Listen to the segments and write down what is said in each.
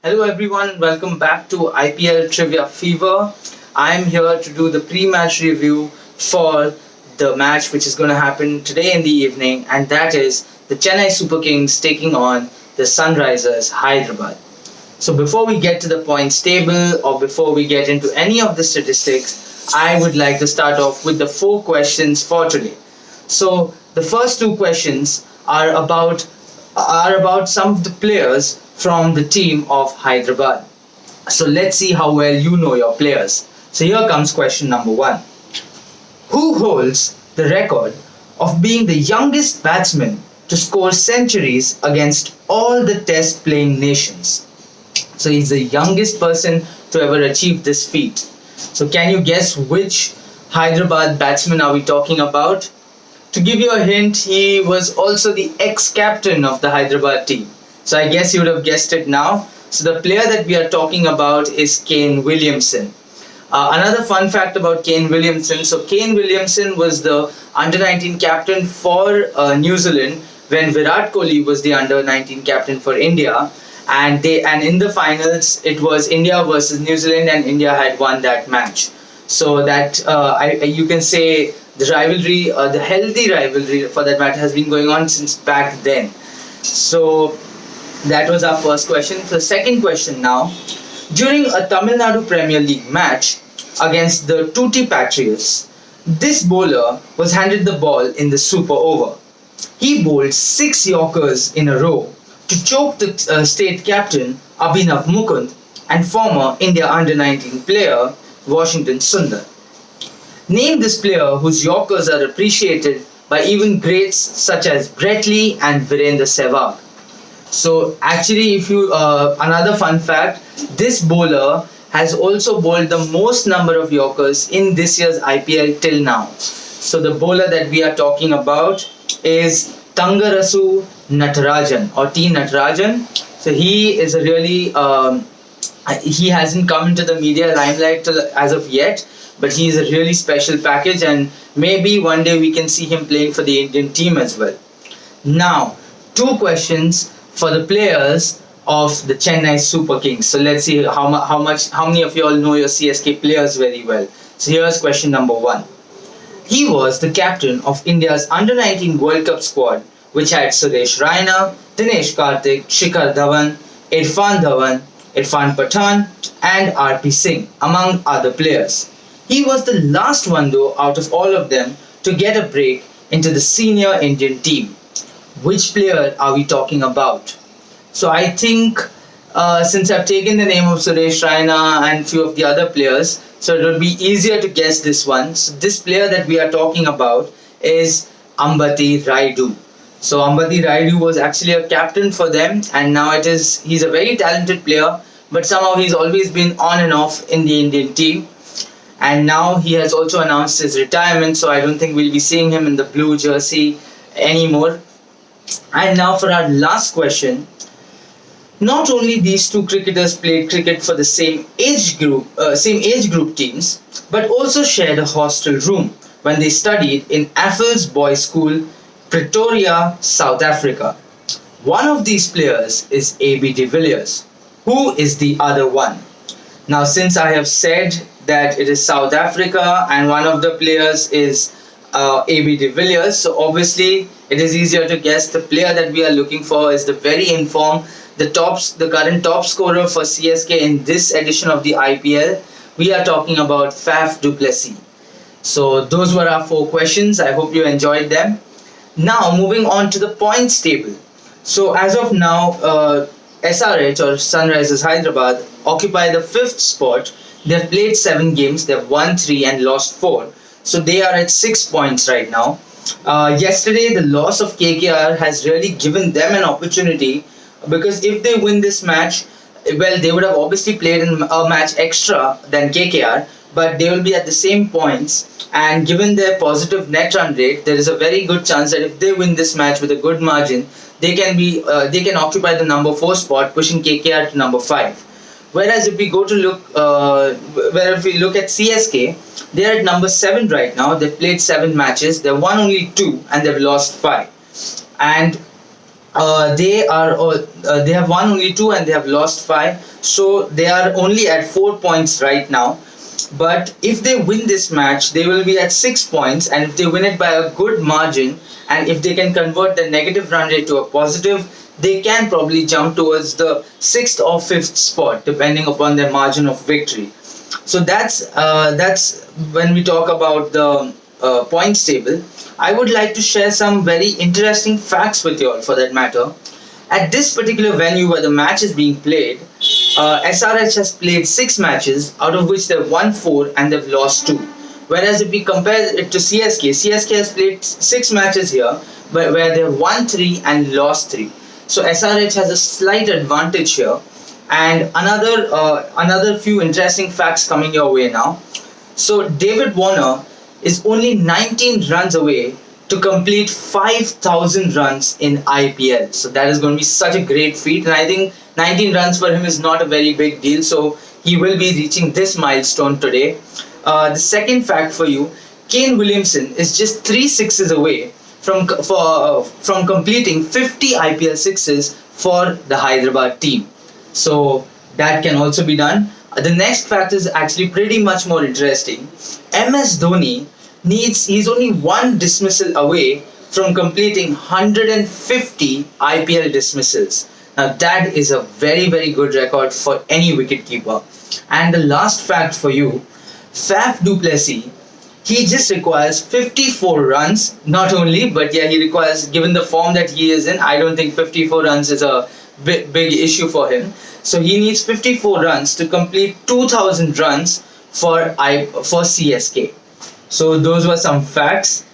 Hello everyone, welcome back to IPL Trivia Fever. I'm here to do the pre-match review for the match which is going to happen today in the evening, and that is the Chennai Super Kings taking on the Sunrisers Hyderabad. So before we get to the points table or before we get into any of the statistics, I would like to start off with the four questions for today. So the first two questions are about some of the players from the team of Hyderabad. So let's see how well you know your players. So here comes question number one. Who holds the record of being the youngest batsman to score centuries against all the test playing nations? So he's the youngest person to ever achieve this feat. So can you guess which Hyderabad batsman are we talking about? To give you a hint, he was also the ex-captain of the Hyderabad team. So I guess you would have guessed it now. So the player that we are talking about is Kane Williamson. Another fun fact about Kane Williamson. So Kane Williamson was the under-19 captain for New Zealand when Virat Kohli was the under-19 captain for India. And in the finals it was India versus New Zealand, and India had won that match. So that you can say the rivalry, the healthy rivalry for that matter, has been going on since back then. So that was our first question. The second question now. During a Tamil Nadu Premier League match against the Tutti Patriots, this bowler was handed the ball in the super over. He bowled 6 Yorkers in a row to choke the state captain Abhinav Mukund and former India under-19 player Washington Sundar. Name this player whose Yorkers are appreciated by even greats such as Brett Lee and Virendra Sehwag. So actually, if you another fun fact, this bowler has also bowled the most number of Yorkers in this year's IPL till now. So the bowler that we are talking about is Thangarasu Natarajan or T Natarajan. So he is a really he hasn't come into the media limelight as of yet, but he is a really special package, and maybe one day we can see him playing for the Indian team as well. Now, two questions for the players of the Chennai Super Kings. So let's see how many of you all know your CSK players very well. So here's question number one. He was the captain of India's under-19 World Cup squad, which had Suresh Raina, Dinesh Karthik, Shikhar Dhawan, Irfan Pathan, and RP Singh, among other players. He was the last one, though, out of all of them to get a break into the senior Indian team. Which player are we talking about? So I think since I've taken the name of Suresh Raina and few of the other players, so it would be easier to guess this one. So this player that we are talking about is Ambati Rayudu. So Ambati Rayudu was actually a captain for them, and now he's a very talented player, but somehow he's always been on and off in the Indian team. And now he has also announced his retirement, so I don't think we'll be seeing him in the blue jersey anymore. And now for our last question. Not only these two cricketers played cricket for the same age group teams, but also shared a hostel room when they studied in Affles Boys School, Pretoria, South Africa. One of these players is AB de Villiers. Who is the other one? Now, since I have said that it is South Africa and one of the players is AB de Villiers, so obviously it is easier to guess. The player that we are looking for is the very informed, the current top scorer for CSK in this edition of the IPL. We are talking about Faf du Plessis. So those were our four questions. I hope you enjoyed them. Now moving on to the points table. So as of now, SRH or Sunrisers Hyderabad occupy the fifth spot. They've played 7 games, they've won 3 and lost 4. So they are at 6 points right now. Yesterday, the loss of KKR has really given them an opportunity, because if they win this match, well, they would have obviously played in a match extra than KKR, but they will be at the same points. And given their positive net run rate, there is a very good chance that if they win this match with a good margin, they can occupy the number 4 spot, pushing KKR to number 5. Whereas if we look at CSK, they are at number 7 right now. They've played 7 matches, they've won only 2 and they've lost 5. And they have won only two and they have lost five, so they are only at 4 points right now. But if they win this match, they will be at 6 points, and if they win it by a good margin, and if they can convert the negative run rate to a positive, they can probably jump towards the sixth or fifth spot, depending upon their margin of victory. So that's when we talk about the points table. I would like to share some very interesting facts with you all, for that matter. At this particular venue where the match is being played, SRH has played 6 matches, out of which they've won 4 and they've lost 2. Whereas if we compare it to CSK has played 6 matches here, but where they've won 3 and lost 3. So SRH has a slight advantage here. And another few interesting facts coming your way now. So David Warner is only 19 runs away to complete 5,000 runs in IPL. So that is going to be such a great feat, and I think 19 runs for him is not a very big deal. So he will be reaching this milestone today. The second fact for you: Kane Williamson is just 3 sixes away from completing 50 IPL sixes for the Hyderabad team. So that can also be done. The next fact is actually pretty much more interesting. MS Dhoni he's only one dismissal away from completing 150 IPL dismissals. Now that is a very, very good record for any wicketkeeper. And the last fact for you: Faf du Plessis, he just requires 54 runs, not only, but yeah, he requires, given the form that he is in, I don't think 54 runs is a big issue for him. So he needs 54 runs to complete 2,000 runs for CSK. So those were some facts.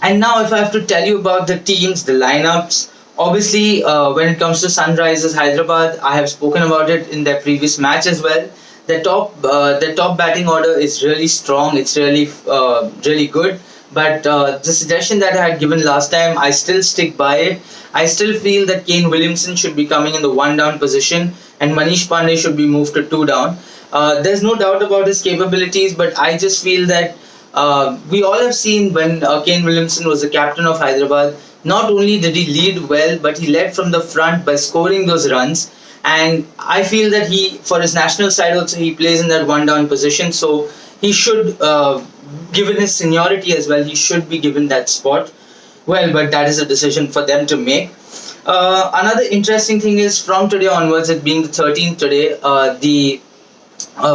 And now if I have to tell you about the teams, the lineups, obviously when it comes to Sunrisers Hyderabad, I have spoken about it in their previous match as well. The top batting order is really strong. It's really good. But the suggestion that I had given last time, I still stick by it. I still feel that Kane Williamson should be coming in the 1 down position and Manish Pandey should be moved to 2 down. There's no doubt about his capabilities, but I just feel that we all have seen when Kane Williamson was the captain of Hyderabad, not only did he lead well, but he led from the front by scoring those runs. And I feel that for his national side also, he plays in that 1 down position. So he should, given his seniority as well, he should be given that spot. Well, but that is a decision for them to make. Another interesting thing is, from today onwards, it being the 13th today, the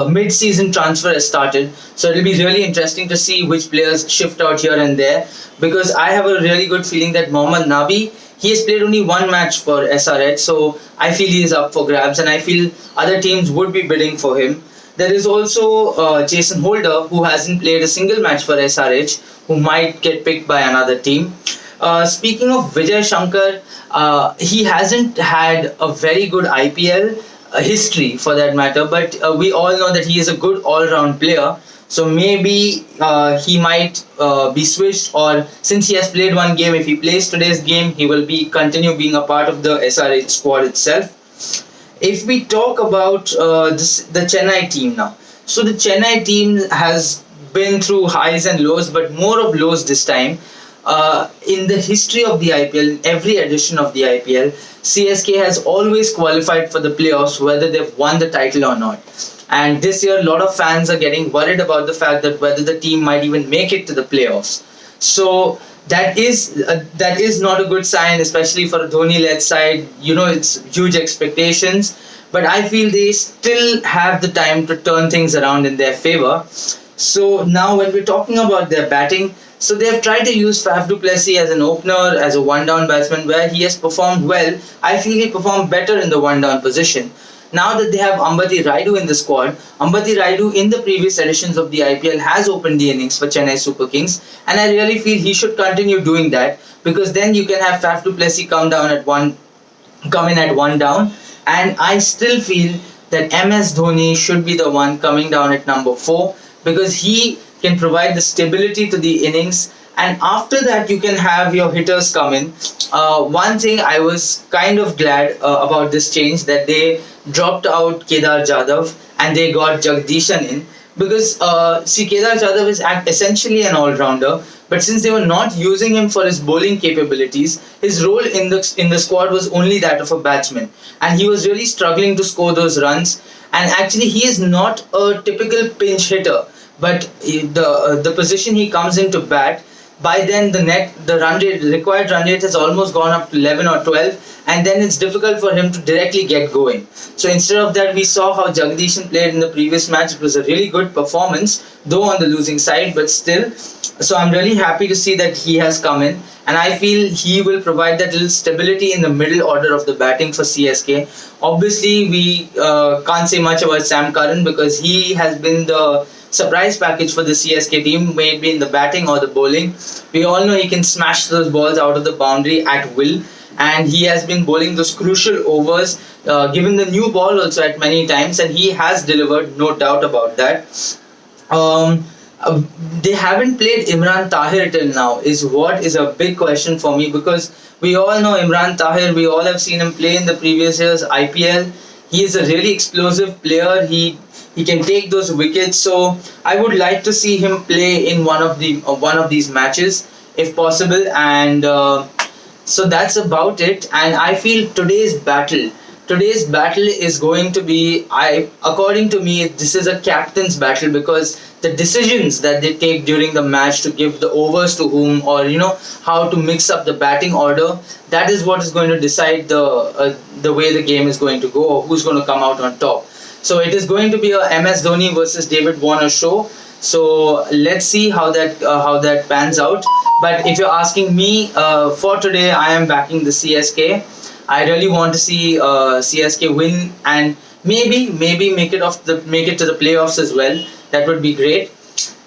mid-season transfer has started. So it'll be really interesting to see which players shift out here and there, because I have a really good feeling that Mohammad Nabi, he has played only 1 match for SRH, so I feel he is up for grabs, and I feel other teams would be bidding for him. There is also Jason Holder, who hasn't played a single match for SRH, who might get picked by another team. Speaking of Vijay Shankar, he hasn't had a very good IPL history, for that matter, but we all know that he is a good all-round player. So maybe he might be switched, or since he has played 1 game, if he plays today's game, he will continue being a part of the SRH squad itself. If we talk about the Chennai team now, so the Chennai team has been through highs and lows, but more of lows this time. In the history of the IPL, in every edition of the IPL, CSK has always qualified for the playoffs, whether they've won the title or not. And this year, a lot of fans are getting worried about the fact that whether the team might even make it to the playoffs. So that is not a good sign, especially for a Dhoni-led side. You know, it's huge expectations, but I feel they still have the time to turn things around in their favor. So now when we're talking about their batting, so they have tried to use Faf du Plessis as an opener, as a 1 down batsman, where he has performed well. I feel he performed better in the 1 down position. Now that they have Ambati Rayudu in the squad, Ambati Rayudu in the previous editions of the IPL has opened the innings for Chennai Super Kings, and I really feel he should continue doing that, because then you can have Faf du Plessis come in at 1 down, and I still feel that MS Dhoni should be the one coming down at number 4, because he can provide the stability to the innings, and after that you can have your hitters come in. One thing I was kind of glad about this change, that they dropped out Kedar Jadhav and they got Jagdishan in, because see, Kedar Jadhav is essentially an all-rounder, but since they were not using him for his bowling capabilities, his role in the squad was only that of a batsman, and he was really struggling to score those runs. And actually, he is not a typical pinch hitter, but the position he comes in to bat, by then the run rate, required run rate has almost gone up to 11 or 12, and then it's difficult for him to directly get going. So instead of that, we saw how Jagdishan played in the previous match. It was a really good performance, though on the losing side, but still. So I'm really happy to see that he has come in, and I feel he will provide that little stability in the middle order of the batting for CSK. Obviously, we can't say much about Sam Curran because he has been the surprise package for the CSK team, may it be in the batting or the bowling. We all know he can smash those balls out of the boundary at will, and he has been bowling those crucial overs, given the new ball also at many times, and he has delivered, no doubt about that. Um, they haven't played Imran Tahir till now, is what is a big question for me, because we all know Imran Tahir, we all have seen him play in the previous year's IPL. He is a really explosive player. He can take those wickets. So I would like to see him play in one of these matches if possible. And so that's about it. And I feel today's battle is going to be, according to me, this is a captain's battle, because the decisions that they take during the match to give the overs to whom, or how to mix up the batting order, that is what is going to decide the way the game is going to go, or who's going to come out on top. So it is going to be a MS Dhoni versus David Warner show. So let's see how that pans out. But if you're asking me, for today, I am backing the CSK. I really want to see CSK win and maybe make it to the playoffs as well. That would be great.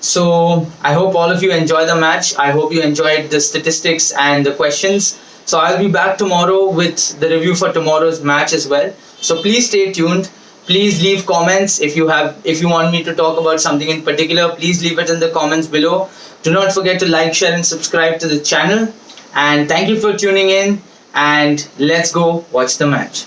So I hope all of you enjoy the match. I hope you enjoyed the statistics and the questions. So I'll be back tomorrow with the review for tomorrow's match as well. So please stay tuned. Please leave comments if you want me to talk about something in particular. Please leave it in the comments below. Do not forget to like, share, and subscribe to the channel. And thank you for tuning in. And let's go watch the match.